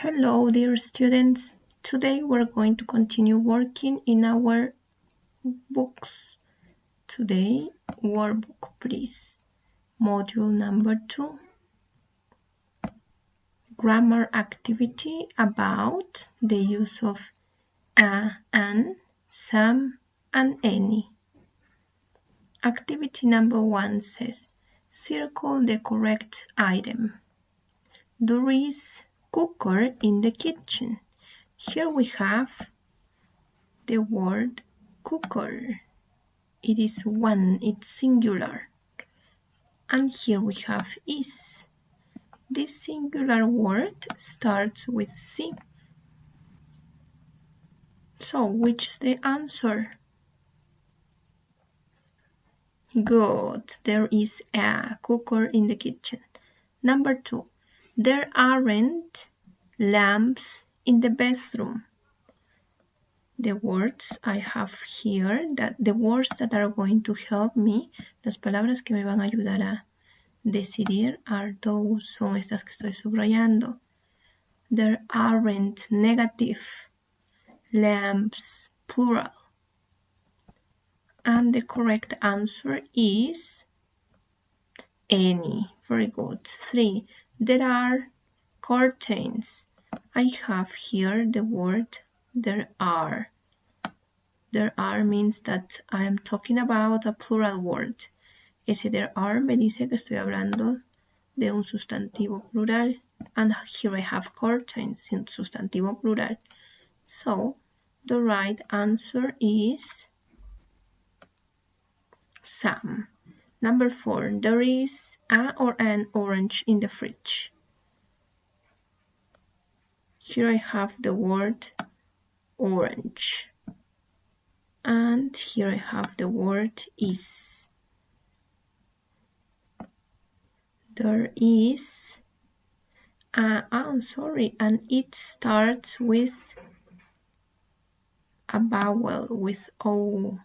Hello, dear students. Today we're going to continue working in our books. Today, Workbook, please. Module number 2. Grammar activity about the use of a, an, some, and any. Activity number 1 says, circle the correct item. There is cooker in the kitchen. Here we have the word cooker. It is one, it's singular. And here we have is. This singular word starts with C. So, which is the answer? Good, there is a cooker in the kitchen. Number 2, there aren't lamps in the bathroom. The words I have here, the words that are going to help me, las palabras que me van a ayudar a decidir are those, son estas que estoy subrayando. There aren't, negative, lamps, plural. And the correct answer is any. Very good. 3, there are curtains. I have here the word there are. There are means that I am talking about a plural word. Ese there are me dice que estoy hablando de un sustantivo plural. And here I have curtains, sustantivo plural. So, the right answer is some. Number 4, there is a or an orange in the fridge. Here I have the word orange. And here I have the word is. There is, I'm sorry, and it starts with a vowel, with O.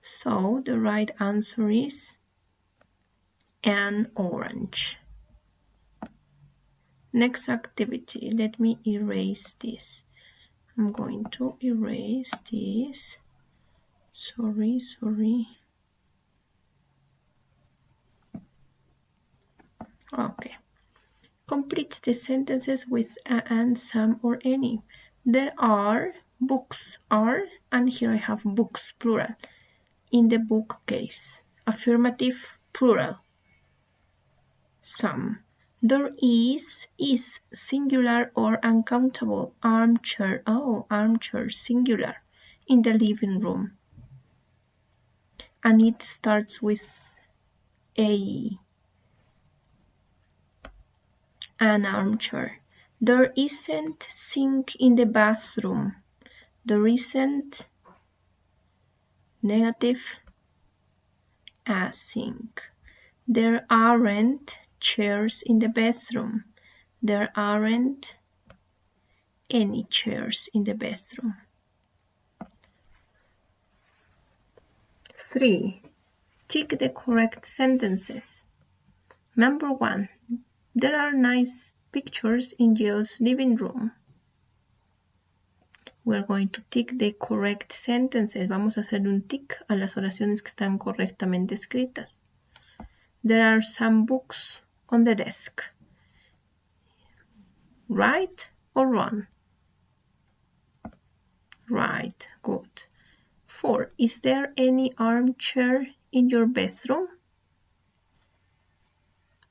So the right answer is an orange. Next activity, let me erase this. I'm going to erase this. Sorry. Okay. Complete the sentences with a, and, some, or any. There are books, are, and here I have books, plural. In the bookcase. Affirmative, plural. Some. There is singular or uncountable. Armchair, armchair, singular. In the living room. And it starts with a. An armchair. There isn't sink in the bathroom. There isn't, negative, a sink. There aren't chairs in the bathroom. There aren't any chairs in the bathroom. 3. Tick the correct sentences. Number 1. There are nice pictures in Jill's living room. We're going to tick the correct sentences. Vamos a hacer un tick a las oraciones que están correctamente escritas. There are some books on the desk. Right or wrong? Right, good. 4. Is there any armchair in your bedroom?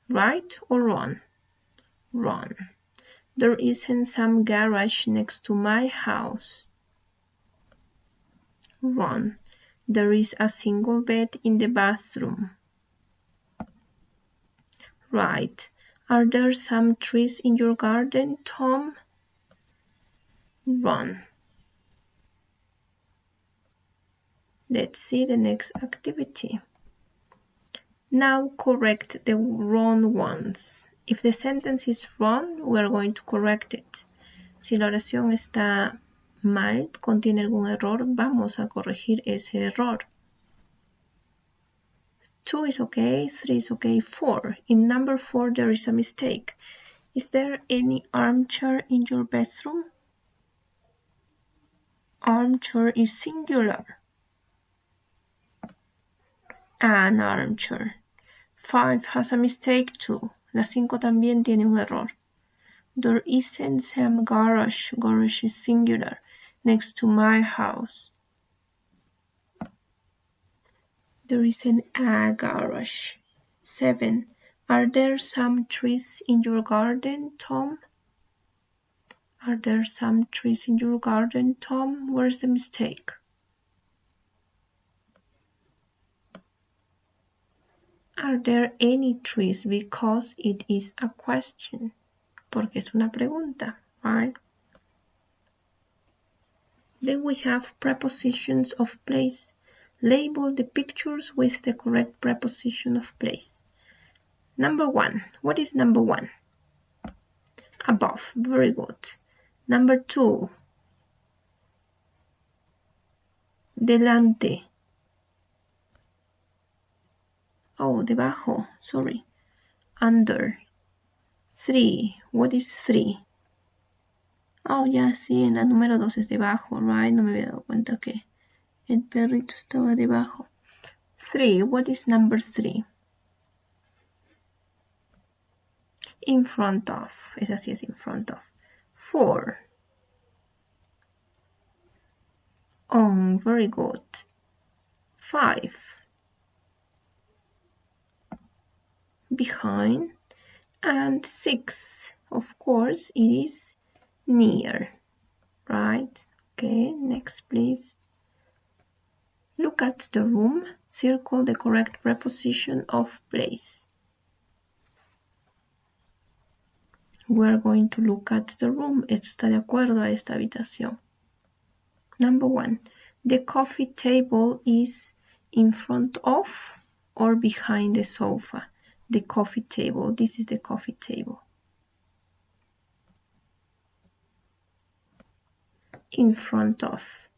Right or wrong? Wrong. There isn't some garage next to my house. Wrong. There is a single bed in the bathroom. Right. Are there some trees in your garden, Tom? Wrong. Let's see the next activity. Now correct the wrong ones. If the sentence is wrong, we are going to correct it. Si la oración está mal, contiene algún error, vamos a corregir ese error. 2 is okay, 3 is okay, 4. In number 4 there is a mistake. Is there any armchair in your bedroom? Armchair is singular. An armchair. 5 has a mistake too. La 5 también tiene un error. There isn't some garage. Garage is singular. Next to my house. There isn't a garage. 7. Are there some trees in your garden, Tom? Are there some trees in your garden, Tom? Where's the mistake? Are there any trees? Because it is a question. Porque es una pregunta, right? Then we have prepositions of place. Label the pictures with the correct preposition of place. Number 1. What is number 1? Above. Very good. Number 2. Delante. Oh, debajo. Sorry. Under. 3. What is 3? Oh, ya sí, en la número 2 es debajo, right? No me había dado cuenta que el perrito estaba debajo. 3. What is number 3? In front of. Esa sí es in front of. 4. On. Very good. 5. Behind. And 6. Of course, it is near. Right? Okay, next please. Look at the room. Circle the correct preposition of place. We're going to look at the room. Esto está de acuerdo a esta habitación. Number 1. The coffee table is in front of or behind the sofa. The coffee table. This is the coffee table. In front of.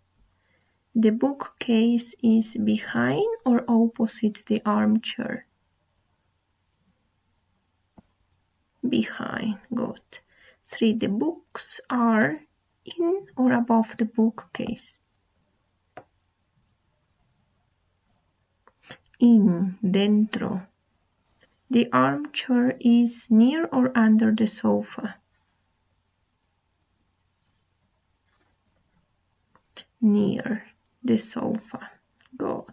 The bookcase is behind or opposite the armchair? Behind. Good. 3. The books are in or above the bookcase? In. Dentro. The armchair is near or under the sofa? Near the sofa. Good.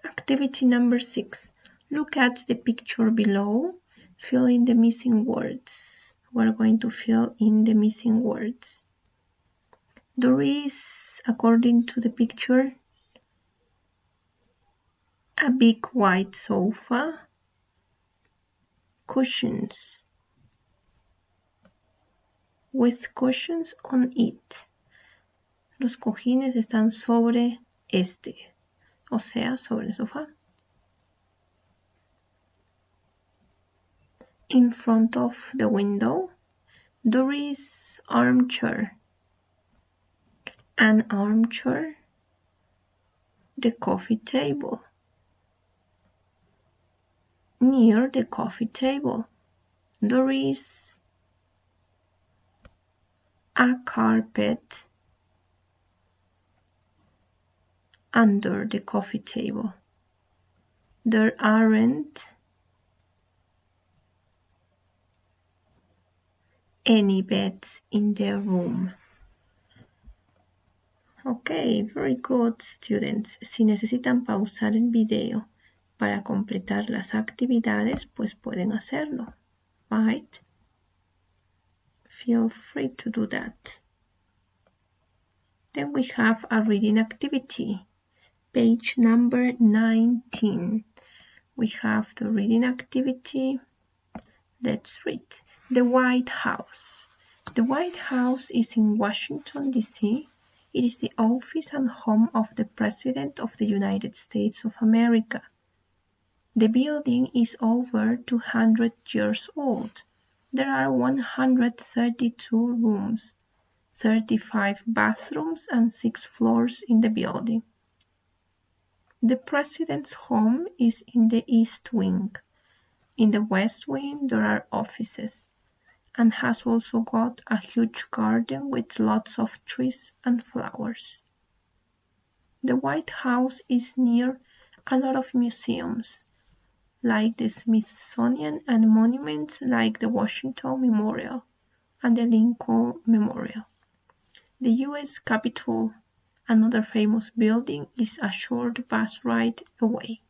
Activity number 6. Look at the picture below. Fill in the missing words. We're going to fill in the missing words. There is, according to the picture, a big white sofa, cushions, with cushions on it. Los cojines están sobre este, o sea, sobre el sofá. In front of the window, there is armchair. An armchair, the coffee table. Near the coffee table, there is a carpet. Under the coffee table, there aren't any beds in the room. Ok, very good, students. Si necesitan pausar el video para completar las actividades, pues pueden hacerlo, right? Feel free to do that. Then we have a reading activity. Page number 19. We have the reading activity. Let's read. The White House. The White House is in Washington, D.C. It is the office and home of the President of the United States of America. The building is over 200 years old. There are 132 rooms, 35 bathrooms, and 6 floors in the building. The President's home is in the East Wing. In the West Wing there are offices, and has also got a huge garden with lots of trees and flowers. The White House is near a lot of museums, like the Smithsonian, and monuments like the Washington Memorial and the Lincoln Memorial. The U.S. Capitol, another famous building, is a short bus ride away.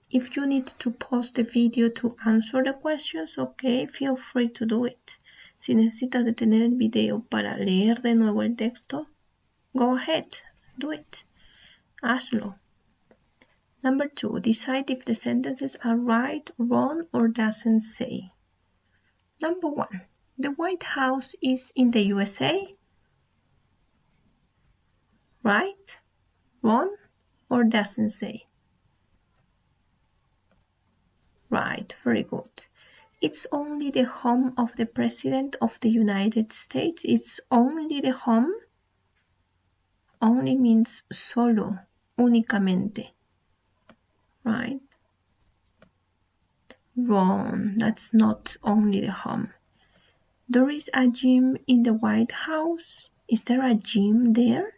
If you need to pause the video to answer the questions, okay, feel free to do it. Si necesitas detener el video para leer de nuevo el texto, go ahead, do it. Hazlo. Number 2, decide if the sentences are right, wrong, or doesn't say. Number 1, the White House is in the USA? Right, wrong, or doesn't say? Right, very good. It's only the home of the President of the United States. It's only the home. Only means solo, únicamente. Right? Wrong, that's not only the home. There is a gym in the White House. Is there a gym there?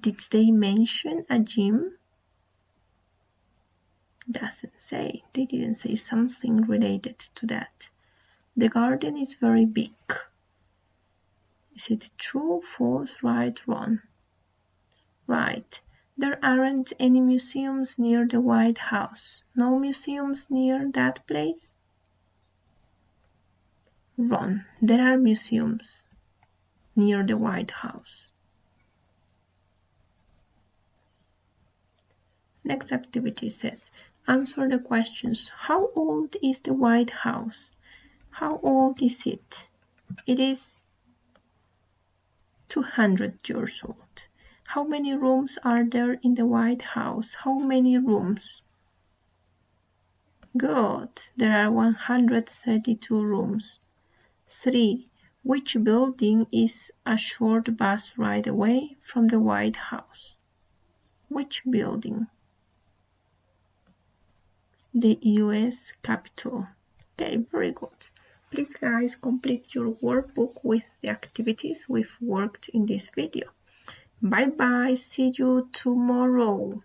Did they mention a gym? Doesn't say. They didn't say something related to that. The garden is very big. Is it true, false, right, wrong? Right. There aren't any museums near the White House. No museums near that place? Wrong. There are museums near the White House. Next activity says, answer the questions. How old is the White House? How old is it? It is 200 years old. How many rooms are there in the White House? How many rooms? Good. There are 132 rooms. 3. Which building is a short bus ride away from the White House? Which building? The U.S. Capitol. Okay, very good. Please guys, complete your workbook with the activities we've worked in this video. Bye bye, see you tomorrow.